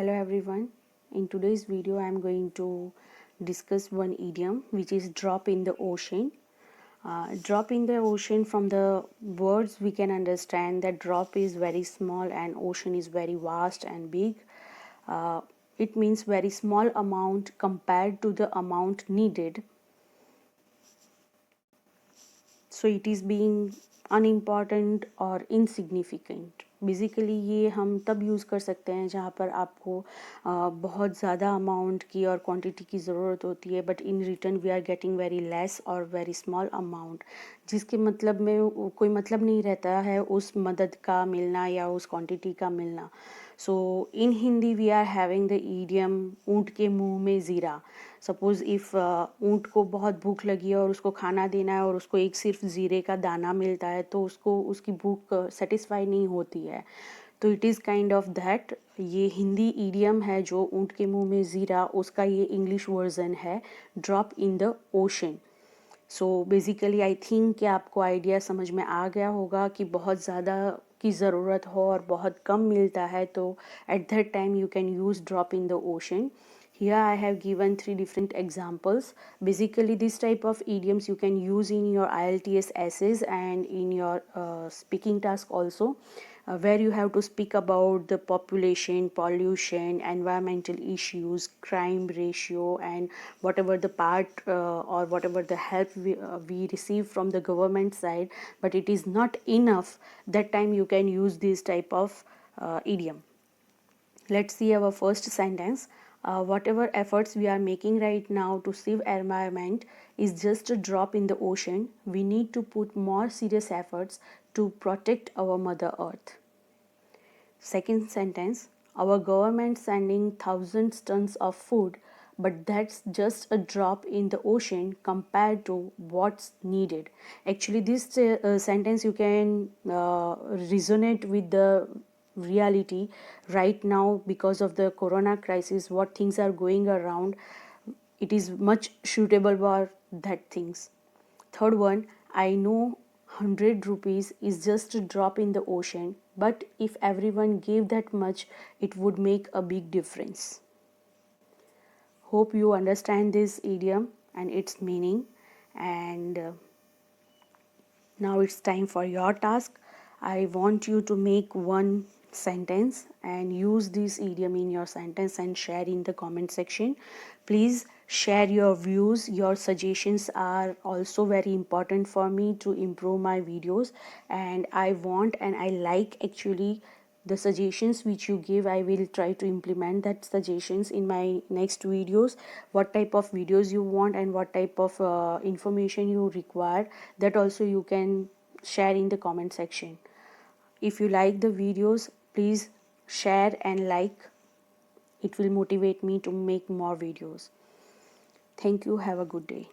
Hello everyone. In today's video I am going to discuss one idiom which is drop in the ocean. Drop in the ocean, from the words we can understand that drop is very small and ocean is very vast and big. It means very small amount compared to the amount needed. So it is being unimportant or insignificant. Basically ये हम तब use कर सकते हैं जहाँ पर आपको बहुत ज़्यादा अमाउंट की और क्वांटिटी की ज़रूरत होती है, but in return we are getting very less और वेरी स्मॉल अमाउंट, जिसके मतलब में कोई मतलब नहीं रहता है उस मदद का मिलना या उस क्वांटिटी का मिलना. So in Hindi we are having the idiom ऊँट के मुंह में ज़ीरा. सपोज़ इफ़ ऊँट को बहुत भूख लगी है और उसको खाना देना है और उसको एक सिर्फ ज़ीरे का दाना मिलता है तो उसको उसकी भूख सेटिस्फाई नहीं होती है. तो it is kind of that. ये हिंदी ईडियम है जो ऊँट के मुंह में ज़ीरा, उसका ये इंग्लिश वर्जन है drop in the ocean. So basically I think कि आपको आइडिया समझ में आ गया होगा कि बहुत ज़्यादा की ज़रूरत हो और बहुत कम मिलता है तो at that time you can use drop in the ocean. Here I have given 3 different examples. Basically this type of idioms you can use in your IELTS essays and in your speaking task also, where you have to speak about the population, pollution, environmental issues, crime ratio, and whatever the part or whatever the help we receive from the government side, but it is not enough. That time you can use this type of idiom. Let's see our first sentence. Whatever efforts we are making right now to save environment is just a drop in the ocean. We need to put more serious efforts to protect our Mother Earth. Second sentence. Our government sending thousands tons of food, but that's just a drop in the ocean compared to what's needed. Actually, this sentence you can resonate with the reality right now because of the corona crisis, what things are going around. It is much suitable for that things. Third one, I know 100 rupees is just a drop in the ocean, but if everyone gave that much it would make a big difference. Hope you understand this idiom and its meaning. And now it's time for your task. I want you to make one sentence and use this idiom in your sentence and share in the comment section. Please share your views. Your suggestions are also very important for me to improve my videos, and I want and I like actually the suggestions which you give. I will try to implement that suggestions in my next videos. What type of videos you want and what type of information you require, that also you can share in the comment section. If you like the videos, please share and like. It will motivate me to make more videos. Thank you. Have a good day.